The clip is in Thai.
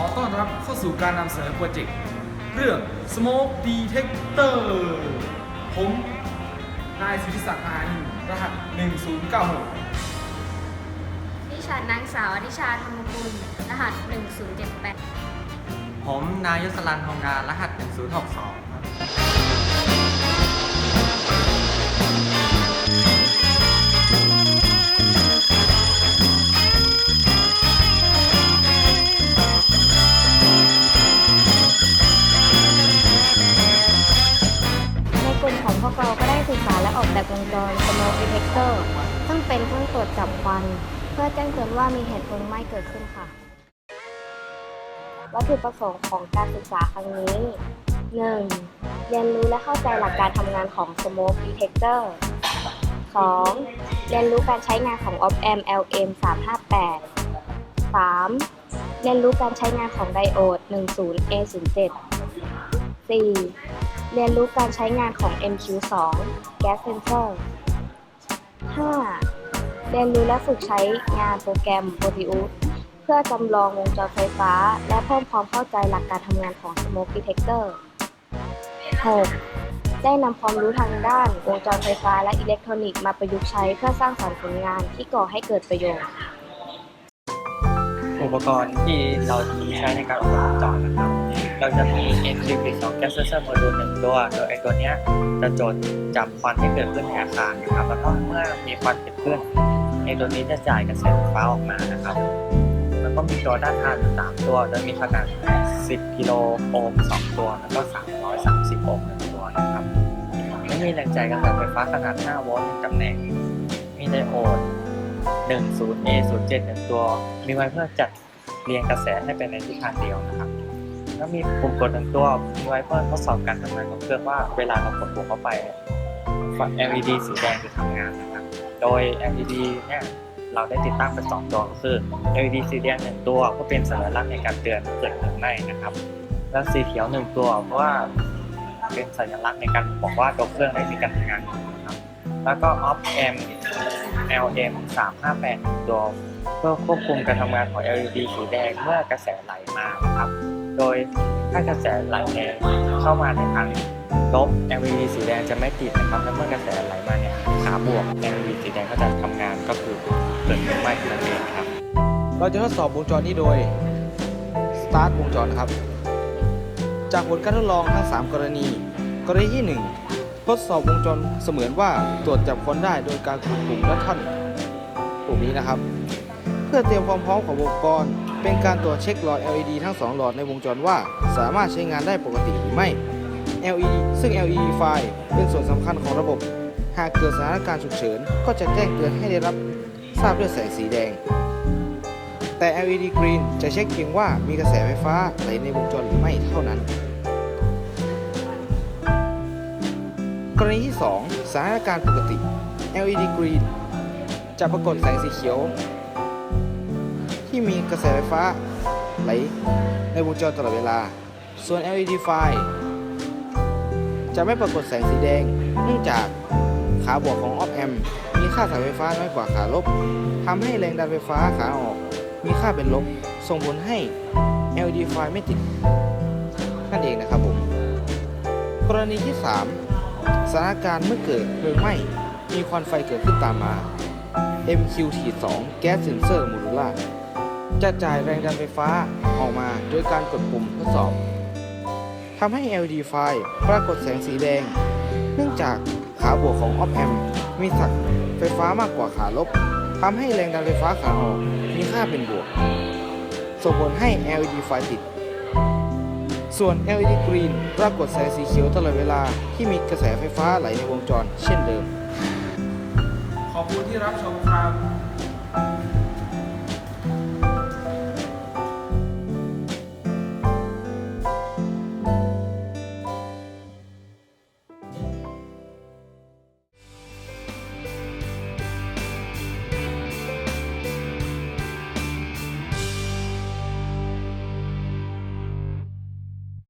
อต้อนรับเข้าสู่การนำเสนอโปรเจกต์เรื่อง Smoke Detector ผมนายสุทธิศักดิ์อานินรหัส 1096 ดิฉันนางสาวอธิชาธรรมกุลรหัส 1078 ผมนายยศรันทองการรหัส 1062 ครับ ในกลุ่มของพวกเราก็ได้ศึกษาและออกแบบวงจร Smoke Detector ซึ่งเป็นเครื่องตรวจจับควันเพื่อแจ้งเตือนว่ามีเหตุเพลิงไหม้เกิดขึ้นค่ะ วัตถุประสงค์ของการศึกษาครั้งนี้ 1. เรียนรู้และเข้าใจหลักการทำงานของ Smoke Detector 2. เรียนรู้การใช้งานของ Op-amp LM358 3. เรียนรู้การใช้งานของไดโอด 10A07 4. เรียนรู้การใช้งานของ MQ2 Gas Sensor 5. เรียนรู้และฝึกใช้งานโปรแกรม Proteus เพื่อจำลองวงจรไฟฟ้าและเพิ่มความเข้าใจหลักการทำงานของ Smoke Detector 6. ได้นำความรู้ทางด้านวงจรไฟฟ้าและอิเล็กทรอนิกส์มาประยุกต์ใช้เพื่อสร้างสรรค์ผลงานที่ก่อให้เกิดประโยชน์ อุปกรณ์ที่เราใช้ในการออกแบบวงจรนะครับ เราจะมี MQ2 Gas Sensor Module 1 ตัว โดยไอ้ตัวเนี้ยจะจดจับควันที่เกิดขึ้นในอาคารนะครับ แล้วก็เมื่อมีควันเกิดขึ้นไอ้ตัวนี้จะจ่ายกระแสไฟฟ้าออกมานะครับ แล้วก็มีตัวด้านข้าง3ตัว โดยมีขนาด 10 กิโลโอห์ม 2 ตัว แล้วก็ 330 โอห์ม 1 ตัวนะครับและมีแรงจ่ายกระแสไฟฟ้าขนาด 5 โวลต์ 1 ตำแหน่ง มีไดโอด 10A07 1 ตัว มีไว้เพื่อจัดเรียงกระแสให้เป็นในทิศทางเดียวนะครับแล้วมีปุ่มกด1 ตัว มีไว้เพื่อทดสอบการทำงานของเครื่องว่าเวลาเรากดปุ่มเข้าไป LED สีแดงจะทำงานนะครับ โดย LED เนี่ยเราได้ติดตั้งเป็น2 ตัวก็คือ LED สีแดง1 ตัวเพื่อเป็นสัญลักษณ์ในการเตือนเกิดเพลิงไหม้นะครับและสีเขียว1 ตัวเพราะว่าเป็นสัญลักษณ์ในการบอกว่าตัวเครื่องได้มีการทำงานนะครับแล้วก็ Op-amp LM358 ตัวเพื่อควบคุมการทำงานของ LED สีแดงเมื่อกระแสไหลมานะครับโดยถ้ากระแสไหลเข้ามาในทางลบ LED สีแดงจะไม่ติดนะครับและเมื่อกระแสไหลมาเนี่ยขาบวก LED สีแดงก็จะทำงานก็คือเกิดเพลิงไหม้นั่นเองครับ เราจะทดสอบวงจรนี้โดย Start วงจรนะครับ จากผลการทดลองทั้ง 3 กรณี กรณีที่ 1 ทดสอบวงจรเสมือนว่าตรวจจับควันได้โดยการกดปุ่มและท่อนปุ่มนี้นะครับ เพื่อเตรียมความพร้อมของอุปกรณ์เป็นการตรวจเช็คหลอด LED ทั้ง 2 หลอดในวงจรว่าสามารถใช้งานได้ปกติหรือไม่ LED ซึ่ง LED ไฟเป็นส่วนสำคัญของระบบ หากเกิดสถานการณ์ฉุกเฉินก็จะแจ้งเตือนให้ได้รับทราบด้วยแสงสีแดง แต่ LED Green จะเช็คเพียงว่ามีกระแสไฟฟ้าไหลในวงจรหรือไม่เท่านั้น กรณีที่ 2 สถานการณ์ปกติ LED Green จะปรากฏแสงสีเขียว ที่มีกระแสไฟฟ้าไหลในวงจรตลอดเวลา ส่วน LED ไฟจะไม่ปรากฏแสงสีแดงเนื่องจากขาบวกของ Op-amp มีค่าสายไฟฟ้าน้อยกว่าขาลบทำให้แรงดันไฟฟ้าขาออกมีค่าเป็นลบส่งผลให้ LED ไฟไม่ติดนั่นเองนะครับผมกรณีที่ 3 สถานการณ์เมื่อเกิดเพลิงไหม้มีควันไฟเกิดขึ้นตามมา MQ2 Gas Sensor Module จะจ่ายแรงดันไฟฟ้าออกมาโดยการกดปุ่มทดสอบทำให้ LED ไฟปรากฏแสงสีแดงเนื่องจากขาบวกของ Op-amp มีสัดไฟฟ้ามากกว่าขาลบทำให้แรงดันไฟฟ้าขาออกมีค่าเป็นบวกส่งผลให้ LED ไฟติดส่วน LED Green ปรากฏแสงสีเขียวตลอดเวลาที่มีกระแสไฟฟ้าไหลในวงจรเช่นเดิมขอบคุณที่รับชมครับ